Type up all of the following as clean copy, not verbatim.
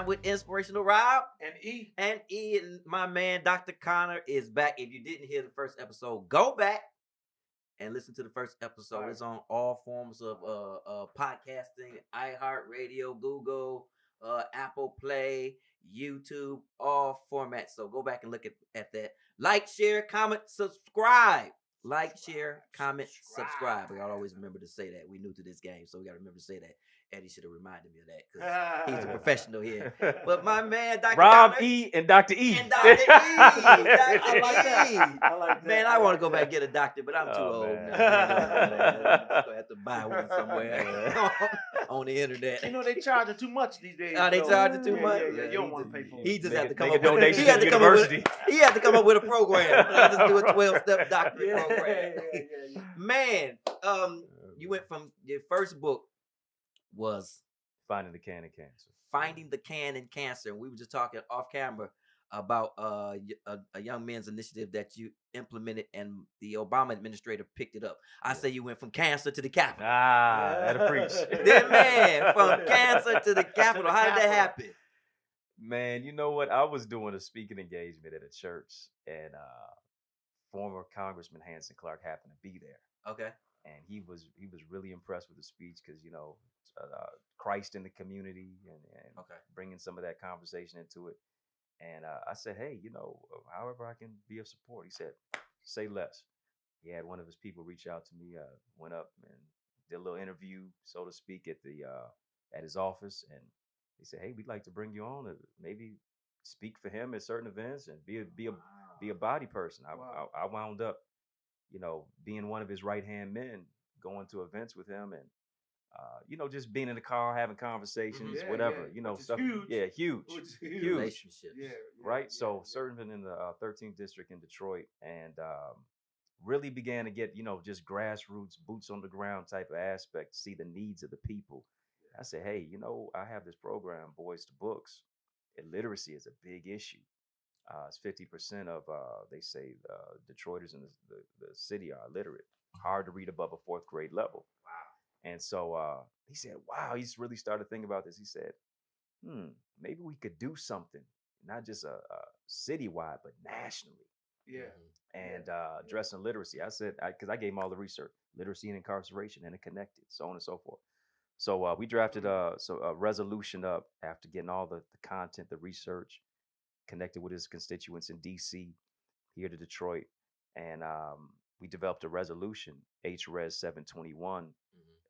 I'm with Inspirational Rob. And And my man, Dr. Connor, is back. If you didn't hear the first episode, go back and listen to the first episode. Right. It's on all forms of podcasting, iHeartRadio, Google, Apple Play, YouTube, all formats. So go back and look at that. Like, share, comment, subscribe. Like, share, comment, subscribe. We gotta always remember to say that. We're new to this game, so we gotta remember to say that. Eddie should have reminded me of that because he's a professional here. But my man, Dr. Rob Connor, E. and Dr. E. And Dr. E. I like that. I like that. Man, I want to go back and get a doctor, but I'm too old now. I'm just gonna have to buy one somewhere on the internet. You know they charging too much these days. They charging too much. Yeah, you don't want to pay for it. He just had to come up up with a donation to the university. He had to come up with a program. I just do a 12-step doctorate program. Yeah. Man, you went from your first book was Finding the Can in Cancer. Finding the Can in Cancer. And we were just talking off camera about a young men's initiative that you implemented and the Obama administrator picked it up. I say you went from cancer to the Capitol. That'll preach. Then, man, from cancer to the Capitol. How did that happen? Man, you know what? I was doing a speaking engagement at a church, and former Congressman Hanson Clark happened to be there. Okay. And he was really impressed with the speech because, Christ in the community and bringing some of that conversation into it. And I said, hey, however I can be of support. He said, say less. He had one of his people reach out to me, went up and did a little interview, so to speak, at his office. And he said, hey, we'd like to bring you on to maybe speak for him at certain events and be a body person. I wound up, being one of his right-hand men, going to events with him and, just being in the car, having conversations, whatever, stuff. Huge. Yeah, huge. Relationships. Yeah, right. So serving in the 13th district in Detroit and really began to get, just grassroots, boots on the ground type of aspect, to see the needs of the people. I said, hey, I have this program, Boys to Books. Illiteracy is a big issue. It's 50% of, they say, Detroiters in the city are illiterate, hard to read above a 4th grade level. Wow. And so he said, wow, he's really started thinking about this. He said, maybe we could do something, not just citywide, but nationally. Yeah. And addressing literacy. I said, because I gave him all the research, literacy and incarceration, interconnected, so on and so forth. So we drafted a resolution up after getting all the content, the research, connected with his constituents in D.C., here to Detroit. And we developed a resolution, HRES 721,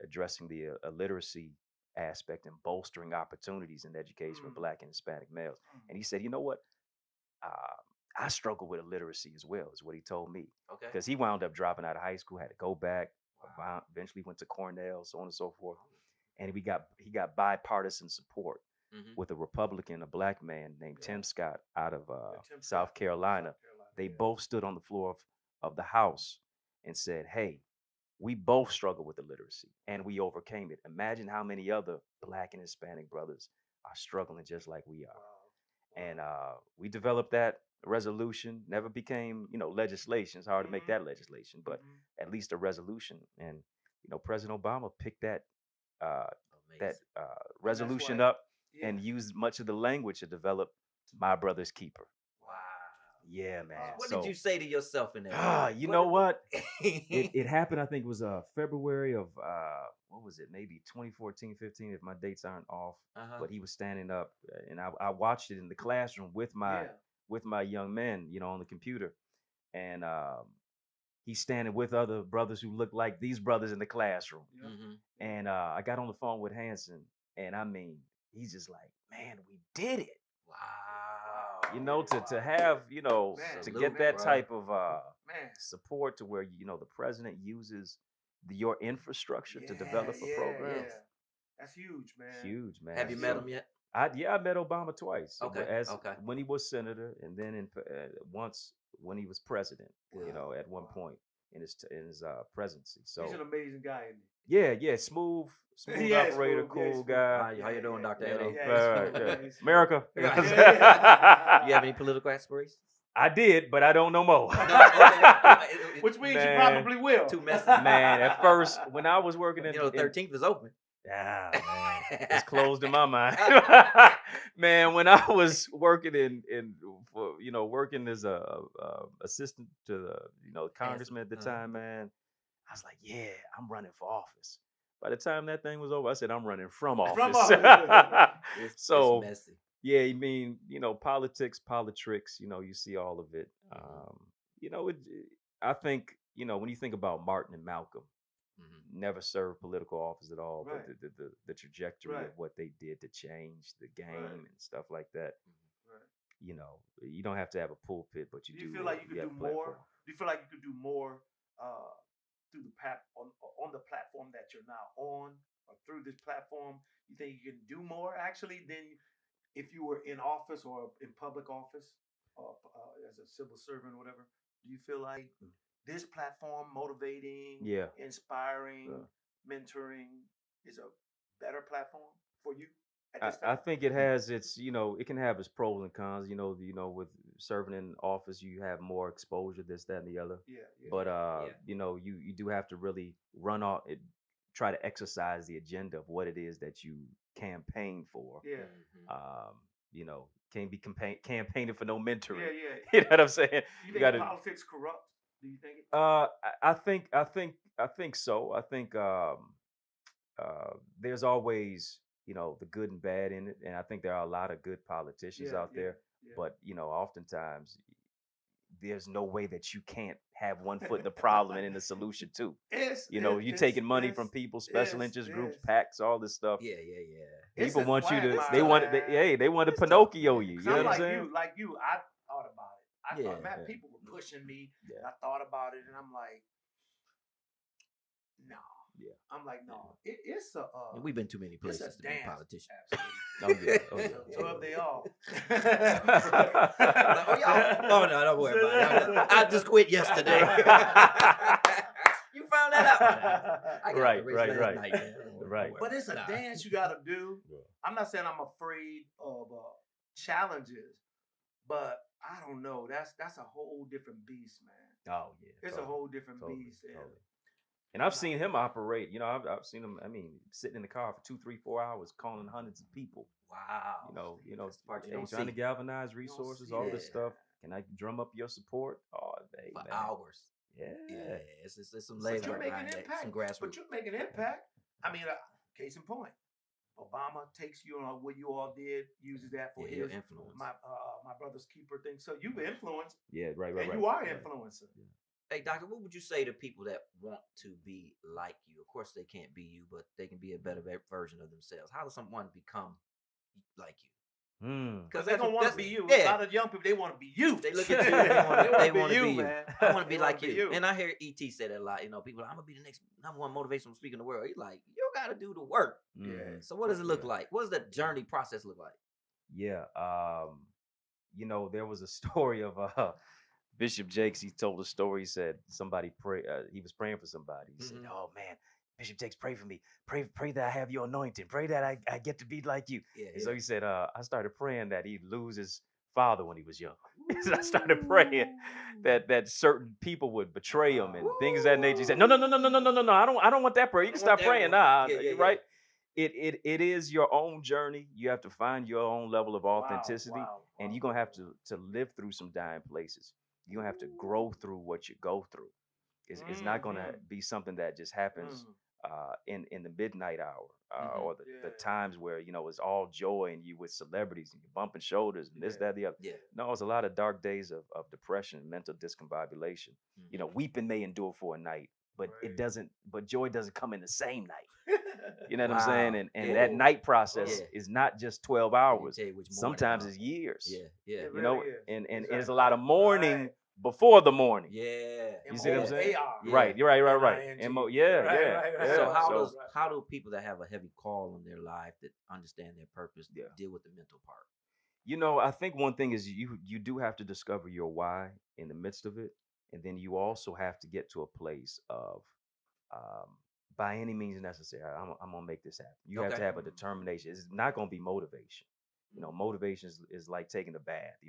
addressing the illiteracy aspect and bolstering opportunities in education for Black and Hispanic males. And he said, you know what? I struggle with illiteracy as well, is what he told me. Okay. Because he wound up dropping out of high school, had to go back, eventually went to Cornell, so on and so forth. And he got bipartisan support with a Republican, a Black man named Tim Scott out of South Carolina. They both stood on the floor of the House and said, hey, we both struggle with illiteracy and we overcame it. Imagine how many other Black and Hispanic brothers are struggling just like we are. And we developed that resolution, never became, legislation. It's hard to make that legislation, but at least a resolution. And, President Obama picked that resolution up and used much of the language to develop My Brother's Keeper. Wow. Yeah, man. What did you say to yourself in that? You know what? It happened, I think it was February of, what was it? Maybe 2014, 15, if my dates aren't off. But he was standing up and I watched it in the classroom with my young men, on the computer. And he's standing with other brothers who look like these brothers in the classroom. And I got on the phone with Hanson, and I mean, he's just like, man, we did it. Wow. To have, to get that type of support to where, the president uses your infrastructure to develop a program. Yeah. That's huge, man. Huge, man. Have you met him yet? I met Obama twice. Okay. When he was senator, and then once when he was president. At one point in his presidency. So he's an amazing guy, isn't he? Yeah, smooth operator, cool guy. How you doing, Dr. Eddie? America. You have any political aspirations? I did, but I don't know more. Which means you probably will. Too messy. Man, at first, when I was working in... the 13th is open. Yeah, man. It's closed in my mind. Man, when I was working working as a assistant to the congressman at the time, man, I was like, yeah, I'm running for office. By the time that thing was over, I said I'm running from office. So it's messy. yeah, I mean, politics, politricks, you see all of it. I think, when you think about Martin and Malcolm, never served political office at all, Right. but the trajectory Right. of what they did to change the game and stuff like that. Right. You don't have to have a pulpit, but Do you feel like you could do more? Do you feel like you could do more through the on the platform that you're now on, or through this platform? You think you can do more actually than if you were in office or in public office, as a civil servant or whatever? Do you feel like this platform motivating, inspiring, mentoring is a better platform for you at this time? I think it has its, it can have its pros and cons. With serving in office, you have more exposure, this, that, and the other. But you do have to really run off it, try to exercise the agenda of what it is that you campaign for. Can't be campaigning for no mentoring. You know what I'm saying? You think politics corrupt? Do you think it? I think so. I think there's always the good and bad in it, and I think there are a lot of good politicians out there. But oftentimes there's no way that you can't have one foot in the problem and in the solution too. You're taking money from people, special interest groups, PACs, all this stuff. People want you to. They want to Pinocchio you. You know what I'm saying? Like you, I thought about it. I thought, man, people were pushing me, and I thought about it, and I'm like, no. Yeah. I'm like, no. It's a. We've been too many places to be politicians. Absolutely. So if they all. Oh no, don't worry about it. I just quit yesterday. You found that out. Right. But it's a dance you got to do. I'm not saying I'm afraid of challenges, but I don't know. That's a whole different beast, man. Oh yeah. It's a whole different beast. And I've seen him operate. I've seen him. I mean, sitting in the car for 2, 3, 4 hours, calling hundreds of people. Wow. Trying to galvanize resources, all this stuff. Can I drum up your support? Oh, for hours. Yeah. It's some labor behind that. Some grassroots. But you're making an impact. I mean, case in point, Obama takes you on what you all did, uses that for his influence. My brother's keeper thing. So you've influenced. Yeah, right. And you are an influencer. Yeah. Hey, doctor, what would you say to people that want to be like you? Of course, they can't be you, but they can be a better version of themselves. How does someone become like you? Because they don't want to be you. Yeah. A lot of young people, they want to be you. They look at you. They want to be you. Man. I want to be like you. And I hear E.T. say that a lot. People, I'm gonna be the next number one motivational speaker in the world. He's like, you got to do the work. Yeah. So what does it look like? What does the journey process look like? Yeah. There was a story of Bishop Jakes. He told a story. He said somebody he was praying for somebody. He said, "Oh man, Bishop Jakes, pray for me. Pray that I have your anointing. Pray that I get to be like you." So he said, I started praying that he'd lose his father when he was young. So I started praying that certain people would betray him and things of that nature. He said, No. I don't want that prayer. You can stop praying. Right? It is your own journey. You have to find your own level of authenticity, and you're gonna have to live through some dying places. You're gonna have to grow through what you go through. It's not gonna be something that just happens in the midnight hour or the times where it's all joy and you with celebrities and you're bumping shoulders and this, that, the other. No, it's a lot of dark days of depression, mental discombobulation. Weeping may endure for a night, but but joy doesn't come in the same night. You know what I'm saying? And that night process is not just 12 hours. Sometimes it's years. And there's a lot of mourning before the morning. You see what I'm saying? Right. You're right. So how do people that have a heavy call in their life that understand their purpose deal with the mental part? I think one thing is you do have to discover your why in the midst of it. And then you also have to get to a place of by any means necessary, I'm gonna make this happen. You have to have a determination. It's not gonna be motivation. Motivation is like taking a bath.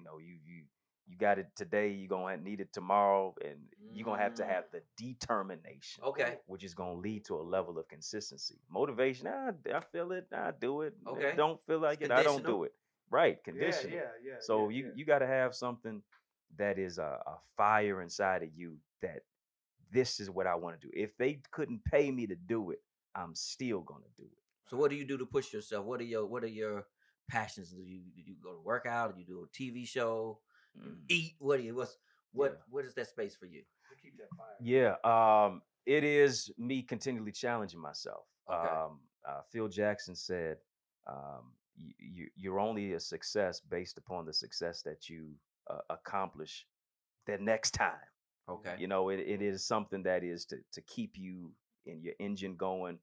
You got it today, you're going to need it tomorrow, and you're going to have the determination. Okay. Which is going to lead to a level of consistency. Motivation, I feel it, I do it. Okay. If I don't feel like it, I don't do it. Right, conditional. Yeah. So you got to have something that is a fire inside of you that this is what I want to do. If they couldn't pay me to do it, I'm still going to do it. So what do you do to push yourself? What are your passions? Do you go to work out? Do you do a TV show? Eat? What is that space for you? Keep that fire. Yeah, it is me continually challenging myself. Okay. Phil Jackson said, "You're only a success based upon the success that you accomplish the next time." Okay. You know, it is something that is to keep you in your engine going.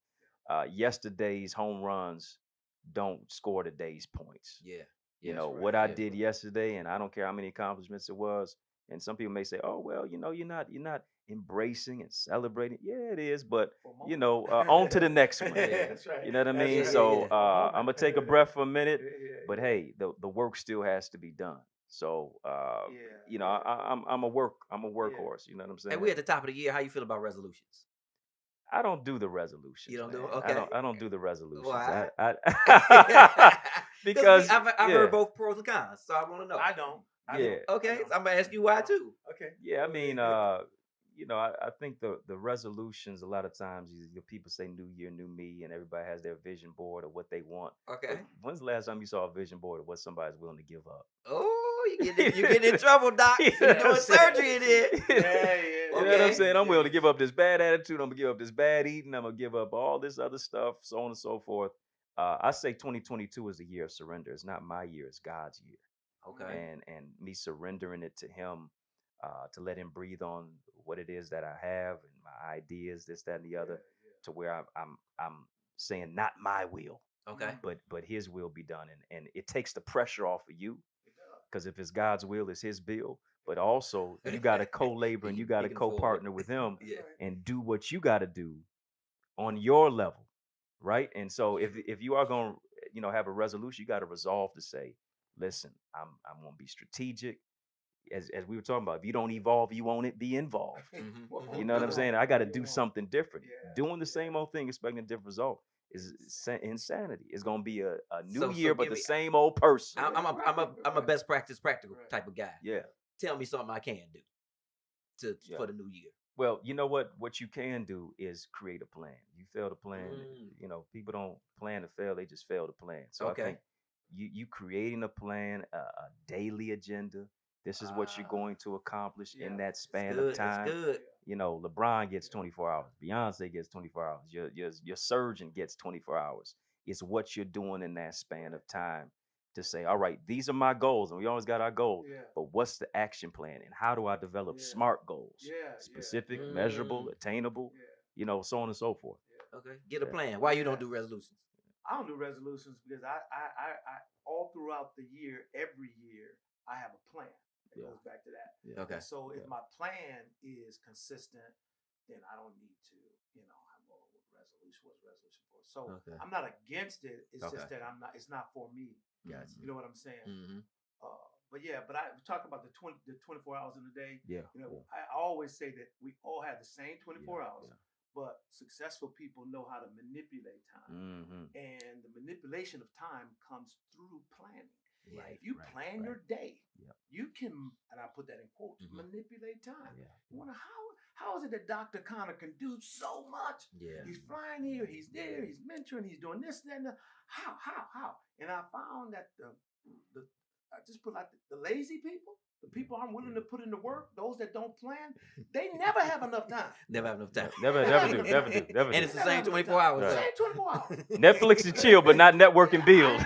Yesterday's home runs don't score today's points. Yeah. You know, what I did yesterday, and I don't care how many accomplishments it was. And some people may say, "Oh, well, you know, you're not embracing and celebrating." Yeah, it is, but you know, on to the next one. Yeah, that's right. You know what I mean? That's So right. I'm gonna take a breath for a minute, but hey, the work still has to be done. So you know, I'm a workhorse. You know what I'm saying? And we're at the top of the year. How you feel about resolutions? I don't do the resolutions. You don't do man. it? Okay. I don't do the resolutions. Why? Because I've heard both pros and cons, so I want to know. I don't. Okay, so I'm gonna ask you why too. Okay. Yeah, I mean, you know, I think the resolutions a lot of times people say New Year, New Me, and everybody has their vision board of what they want. Okay. But when's the last time you saw a vision board of what somebody's willing to give up? Oh, you get in trouble, doc. You're doing surgery in here. Yeah. You know what I'm saying? I'm willing to give up this bad attitude. I'm gonna give up this bad eating. I'm gonna give up all this other stuff, so on and so forth. I say 2022 is the year of surrender. It's not my year; it's God's year. Okay. And me surrendering it to Him, to let Him breathe on what it is that I have and my ideas, this, that, and the other, to where I'm saying not my will, Okay. but His will be done, and it takes the pressure off of you, because if it's God's will, it's His bill. But also you got to co-labor and you got to co-partner with Him and do what you got to do on your level, right? And so if you are going to have a resolution, you got to resolve to say, listen, I'm going to be strategic. As we were talking about, if you don't evolve, you won't be involved. Mm-hmm. You know what I'm saying? I got to do something different. Doing the same old thing, expecting a different result, is insanity. It's going to be a new year, but the same old person. I'm a best practice practical type of guy. Yeah. Tell me something I can do for the new year. Well, you know what you can do is create a plan. You fail to plan. People don't plan to fail; they just fail to plan. So I think you creating a plan, a daily agenda. This is what you're going to accomplish in that span of time. That's good. You know, LeBron gets 24 hours. Beyonce gets 24 hours. Your surgeon gets 24 hours. It's what you're doing in that span of time to say, all right, these are my goals. And we always got our goals. Yeah. But what's the action plan? And how do I develop smart goals? Specific, measurable, attainable, so on and so forth. Okay. Get a plan. Why you don't do resolutions? I don't do resolutions because I all throughout the year, every year, I have a plan. It goes back to that. Yeah. Okay. So if my plan is consistent, then I don't need to, have a resolution. What's resolution for? So I'm not against it. It's just that it's not for me. Gotcha. You know what I'm saying? Mm-hmm. But I talk about the 24 hours in a day. Yeah. I always say that we all have the same 24 hours. But successful people know how to manipulate time. And the manipulation of time comes through planning. Right, if you plan your day, you can, and I put that in quotes, manipulate time. You wonder how is it that Dr. Connor can do so much? Yeah. He's flying here, he's there, he's mentoring, he's doing this and that. How? And I found that I just put like the lazy people, the people aren't willing to put in the work, those that don't plan, they never have enough time. Never have enough time. Never do. And it's the same 24 hours. Right. Same 24 hours. Netflix is chill, but not networking bills.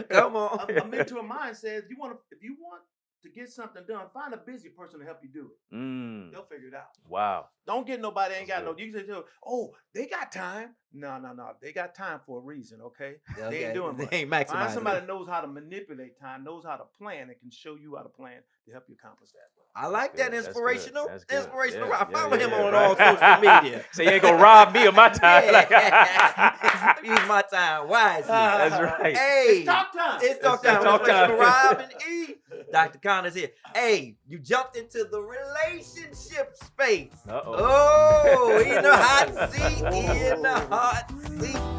Come on. A mentor of mine says, if you want to get something done, find a busy person to help you do it. They'll figure it out. Wow. Don't get nobody ain't got no. You can say, oh, they got time. No. They got time for a reason, okay? They ain't doing much. They ain't maximizing. Find somebody that knows how to manipulate time, knows how to plan, and can show you how to plan to help you accomplish that. I like that inspirational. That's good. Inspirational. Yeah, I follow him on right. all social media. So you ain't gonna rob me of my time. Use my time wisely. That's right. Hey, it's talk time. It's talk time. Rob and E. Dr. Connor's here. Hey, you jumped into the relationship space. Uh-oh. Oh, he in the hot seat. He in the hot seat.